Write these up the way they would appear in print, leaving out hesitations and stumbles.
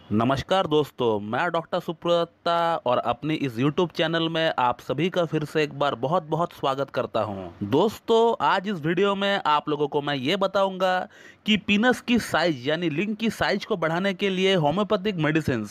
नमस्कार दोस्तों, मैं डॉक्टर सुप्रता और अपनी इस YouTube चैनल में आप सभी का फिर से एक बार बहुत बहुत स्वागत करता हूं। दोस्तों, आज इस वीडियो में आप लोगों को मैं ये बताऊंगा कि पीनस की साइज यानी लिंग की साइज को बढ़ाने के लिए होम्योपैथिक मेडिसिन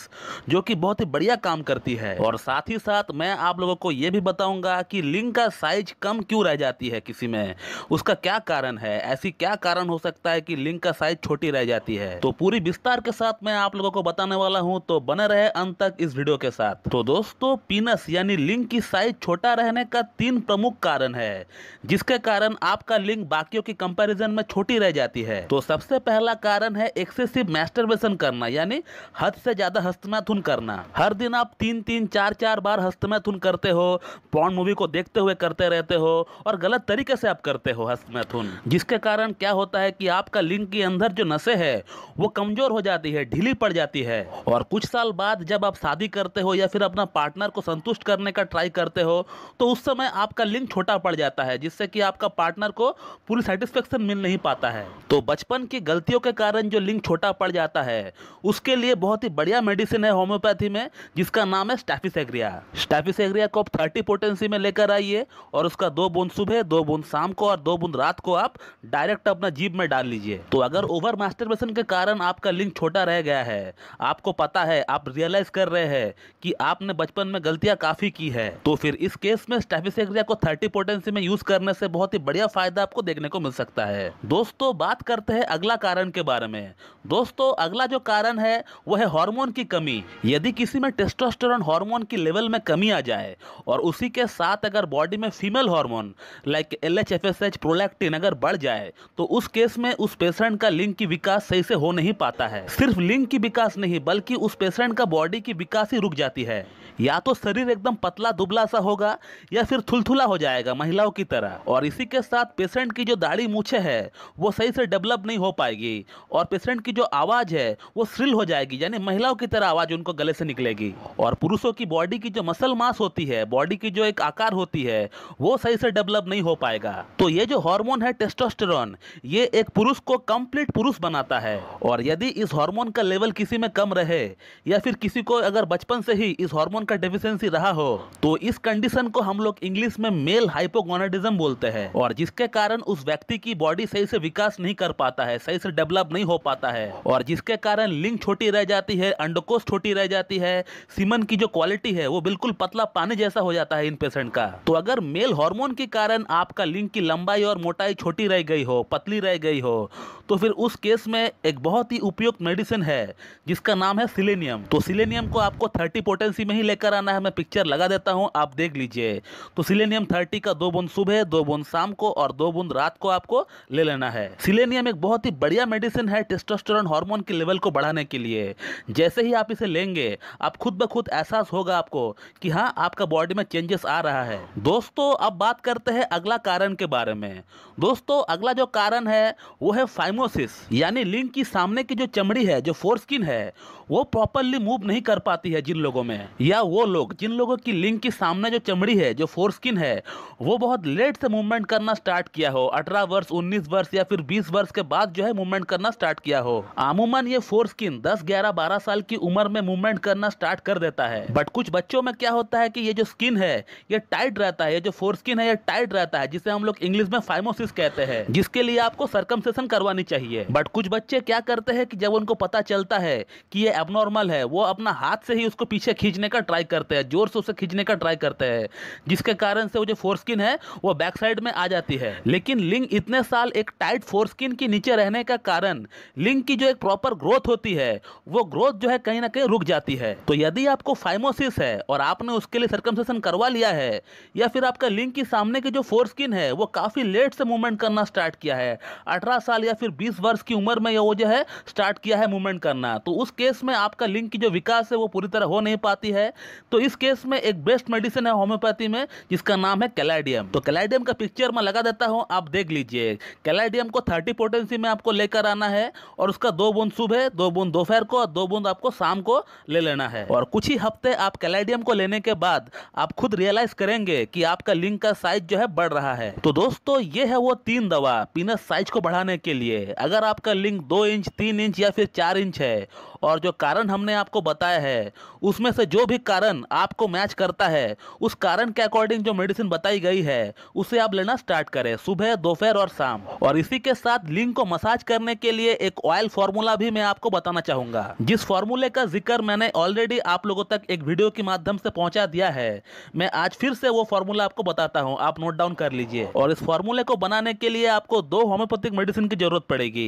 जो कि बहुत ही बढ़िया काम करती है, और साथ ही साथ मैं आप लोगों को ये भी बताऊंगा कि लिंग का साइज कम क्यों रह जाती है किसी में, उसका क्या कारण है, ऐसी क्या कारण हो सकता है कि लिंग का साइज छोटी रह जाती है। तो पूरी विस्तार के साथ मैं आप लोगों को बताने वाला हूं, तो बने रहे अंत तक इस वीडियो के साथ। तो दोस्तों, पीनस यानी लिंग की साइज छोटा रहने का 3 प्रमुख कारण है जिसके कारण आपका लिंग बाकियों की कंपैरिजन में छोटी रह जाती है। तो सबसे पहला कारण है एक्सेसिव मैस्टरबेशन करना, यानी हद से ज्यादा हस्तमैथुन करना। हर दिन आप 3-3, 4-4 बार हस्तमैथुन करते हो, पॉर्न मूवी को देखते हुए करते रहते हो और गलत तरीके से आप करते हो हस्तमैथुन, जिसके कारण क्या होता है कि आपका लिंग के अंदर जो नसें है वो कमजोर हो जाती है, ढीली पड़ जाती है। और कुछ साल बाद जब आप शादी करते हो या फिर अपना पार्टनर को संतुष्ट करने का ट्राई करते हो, तो उस समय आपका लिंग छोटा पड़ जाता है, जिससे कि आपका पार्टनर को पूरी सेटिस्फेक्शन मिल नहीं पाता है। तो बचपन की गलतियों के कारण जो लिंग छोटा पड़ जाता है, उसके लिए बहुत ही बढ़िया मेडिसिन है होम्योपैथी में, जिसका नाम है स्टैफिसेग्रिया। स्टैफिसेग्रिया को आप 30 पोटेंसी में लेकर आइए और उसका 2 बूंद सुबह, 2 बूंद शाम को और 2 बूंद रात को आप डायरेक्ट अपना जीभ में डाल लीजिए। तो अगर ओवर मास्टरबेशन के कारण आपका लिंग छोटा रह गया है, आपको पता है, आप रियलाइज कर रहे हैं कि आपने बचपन में गलतियां काफी की है, तो फिर इस केस में स्टैफिसेग्रिया को 30 पोटेंसी में यूज करने से बहुत ही बढ़िया फायदा आपको देखने को मिल सकता है। दोस्तों, बात करते हैं अगला कारण के बारे में। दोस्तों, अगला जो कारण है वो है हार्मोन की कमी। यदि किसी में टेस्टोस्टेरोन हार्मोन की लेवल में कमी आ जाए और उसी के साथ अगर बॉडी में female hormone like LH, FSH, prolactin अगर बढ़ जाए, तो उस केस में उस पेशेंट का लिंग की विकास सही से हो नहीं पाता है। सिर्फ लिंग की विकास नहीं, बल्कि उस पेशेंट का बॉडी की विकास ही रुक जाती है। या तो शरीर एकदम पतला दुबला सा होगा या फिर थुलथुला हो जाएगा महिलाओं की तरह, और इसी के साथ पेशेंट की जो दाढ़ी मूछें है वो सही से डेवलप नहीं हो पाएगी, और पेशेंट की जो आवाज है वो श्रिल हो जाएगी, यानी महिलाओं की तरह आवाज उनको गले से निकलेगी। और पुरुषों की बॉडी की जो मसल मास होती है, बॉडी की जो एक आकार होती है, वो सही से डेवलप नहीं हो पाएगा। तो ये जो हार्मोन है टेस्टोस्टेरोन, ये एक पुरुष को कंप्लीट पुरुष बनाता है, और यदि इस हार्मोन का लेवल किसी में कम रहे या फिर किसी को अगर बचपन से ही इस हार्मोन का डेफिशिएंसी रहा हो, तो इस कंडीशन को हम लोग इंग्लिश में मेल हाइपोगोनाडिज्म बोलते हैं, और जिसके कारण उस व्यक्ति की बॉडी सही से विकास नहीं कर पाता है, सही से डेवलप नहीं हो पाता है, और जिसके कारण लिंग छोटी रह जाती है, अंडकोश छोटी रह जाती है, सीमन की जो क्वालिटी है वो बिल्कुल पतला पानी जैसा हो जाता है इन पेशेंट का। तो अगर मेल हार्मोन के कारण आपका लिंग की लंबाई और मोटाई छोटी रह गई हो, पतली रह गई हो, तो फिर उस केस में एक बहुत ही उपयुक्त मेडिसिन है जिसका नाम है सिलेनियम। तो सिलेनियम को आपको 30 पोटेंसी में ही लेकर आना है, मैं पिक्चर लगा देता हूं, आप देख लीजिए। तो सिलेनियम 30 का 2 बूंद सुबह, 2 बूंद शाम को और 2 बूंद रात को आपको ले लेना है। सिलेनियम एक बहुत ही बढ़िया मेडिसिन है टेस्टोस्टेरोन हार्मोन के लेवल को बढ़ाने के लिए। जैसे ही आप इसे लेंगे, आप खुद ब खुद एहसास होगा आपको कि हाँ, आपका बॉडी में चेंजेस आ रहा है। दोस्तों, अब बात करते हैं अगला कारण के बारे में। दोस्तों, अगला जो कारण है वो है फाइमोसिस, यानी लिंग की सामने की जो चमड़ी है, जो फोरस्किन है, वो प्रॉपरली मूव नहीं कर पाती है जिन लोगों में, या वो लोग जिन लोगों की लिंग की सामने जो चमड़ी है, जो फोरस्किन है, वो बहुत लेट से मूवमेंट करना स्टार्ट किया हो, 18 वर्ष, 19 वर्ष या फिर 20 वर्ष के बाद जो है मूवमेंट करना स्टार्ट किया हो। अमूमन ये फोरस्किन 10, 11, 12 साल की उम्र में मूवमेंट करना स्टार्ट कर देता है, बट कुछ बच्चों में क्या होता है कि ये जो स्किन है ये टाइट रहता है, ये जो फोरस्किन है ये टाइट रहता है, जिसे हम लोग इंग्लिश में फाइमोसिस कहते हैं, जिसके लिए आपको सर्कमसेशन करवानी चाहिए। बट कुछ बच्चे क्या करते हैं कि जब उनको पता चलता है कि ये एबनॉर्मल है, वो अपना हाथ से ही उसको पीछे खींचने का ट्राई करते हैं, जोर से उसे खींचने का ट्राई करते हैं, जिसके कारण से वो जो फोरस्किन है वो बैक साइड में आ जाती है। लेकिन लिंग इतने साल एक टाइट फोरस्किन के नीचे रहने का कारण लिंग की जो एक प्रॉपर ग्रोथ होती है, वो ग्रोथ जो है कहीं ना कहीं रुक जाती है। तो यदि आपको फाइमोसिस है और आपने उसके लिए सर्कमसेशन करवा लिया है, या फिर आपका लिंग की सामने की जो फोरस्किन है वो काफी लेट से मूवमेंट करना स्टार्ट किया है, 18 साल या फिर 20 वर्ष की उम्र में वो जो है स्टार्ट किया है मूवमेंट करना, तो उस केस में आपका लिंग की जो विकास है वो पूरी तरह हो नहीं पाती है। तो इस केस में एक बेस्ट मेडिसिन है होम्योपैथी में, जिसका नाम है कैलाइडियम। तो कैलाइडियम का पिक्चर मैं लगा देता हूं, आप देख लीजिए। कैलाइडियम को 30 पोटेंसी में आपको लेकर आना है, और उसका 2 बूंद सुबह, 2 बूंद दोपहर को और 2 बूंद आपको शाम को ले लेना है। और कुछ ही हफ्ते आप कैलाइडियम को लेने के बाद आप खुद रियलाइज करेंगे कि आपका लिंग का साइज जो है बढ़ रहा है। तो दोस्तों, ये है वो 3 दवा पीनस साइज को बढ़ाने के लिए। अगर आपका लिंग 2 इंच, 3 इंच या फिर 4 इंच है और जो कारण हमने आपको बताया है उसमें से जो भी कारण आपको मैच करता है उस कारण के अकॉर्डिंग जो मेडिसिन बताई गई है उसे आप लेना स्टार्ट करें सुबह, दोपहर और शाम। और इसी के साथ लिंग को मसाज करने के लिए एक ऑयल फॉर्मूला भी मैं आपको बताना चाहूंगा, जिस फॉर्मूले का जिक्र मैंने ऑलरेडी आप लोगों तक एक वीडियो के माध्यम से पहुंचा दिया है। मैं आज फिर से वो फॉर्मूला आपको बताता हूं, आप नोट डाउन कर लीजिए। और इस फॉर्मूले को बनाने के लिए आपको 2 होम्योपैथिक मेडिसिन की जरूरत पड़ेगी।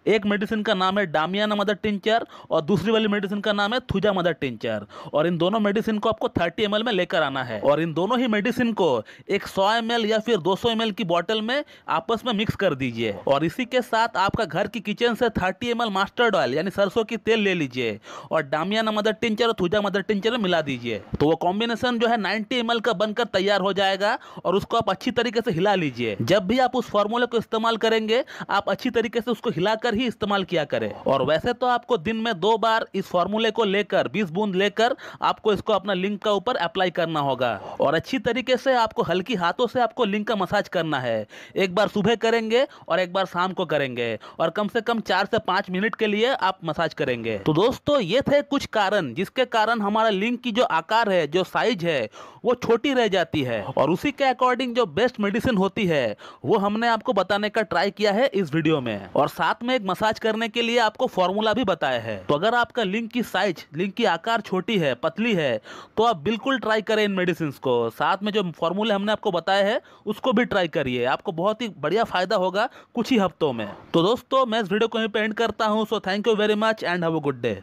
एक मेडिसिन का नाम है डामियाना मदर टिंचर और दूसरी वाली मेडिसिन का नाम है थुजा मदर टिंचर। और इन दोनों मेडिसिन को आपको 30 ml में लेकर आना है और इन दोनों ही मेडिसिन को एक 100 ml या फिर 200 ml की बोतल में आपस में मिक्स कर दीजिए। और इसी के साथ आपका घर की किचन से 30 ml मस्टर्ड ऑयल यानी सरसों की तेल ले लीजिए और डामियाना मदर टिंचर और थुजा मदर टिंचर में मिला दीजिए। तो वो कॉम्बिनेशन जो है 90 ml का बनकर तैयार हो जाएगा और उसको आप अच्छी तरीके से हिला लीजिए। जब भी आप उस फॉर्मूले को इस्तेमाल करेंगे आप अच्छी तरीके से उसको हिलाकर ही इस्तेमाल किया करें। और वैसे तो आपको दिन में 2 बार इस फॉर्मूले को लेकर 20 बूंद लेकर आपको इसको अपना लिंग का ऊपर अप्लाई करना होगा और अच्छी तरीके से आपको हल्की हाथों से आपको लिंग का मसाज करना है। एक बार सुबह करेंगे और एक बार शाम को करेंगे और कम से कम 4 से 5 मिनट के लिए आप मसाज करेंगे। तो दोस्तों ये थे कुछ कारण जिसके कारण हमारा लिंग की जो आकार है, जो साइज है वो छोटी रह जाती है और उसी के अकॉर्डिंग जो बेस्ट मेडिसिन होती है वो हमने आपको बताने का ट्राई किया है इस वीडियो में। और साथ में एक मसाज करने के लिए आपको फॉर्मूला भी बताया है। तो अगर आपका लिंग की साइज, लिंग की आकार छोटी है, पतली है, तो आप बिल्कुल ट्राई करें इन मेडिसिन को। साथ में जो फॉर्मूले हमने आपको बताया है उसको भी ट्राई करिए, आपको बहुत ही बढ़िया फायदा होगा कुछ ही हफ्तों में। तो दोस्तों मैं इस वीडियो को यहीं पे एंड करता हूँ। So thank you very much and have a good day.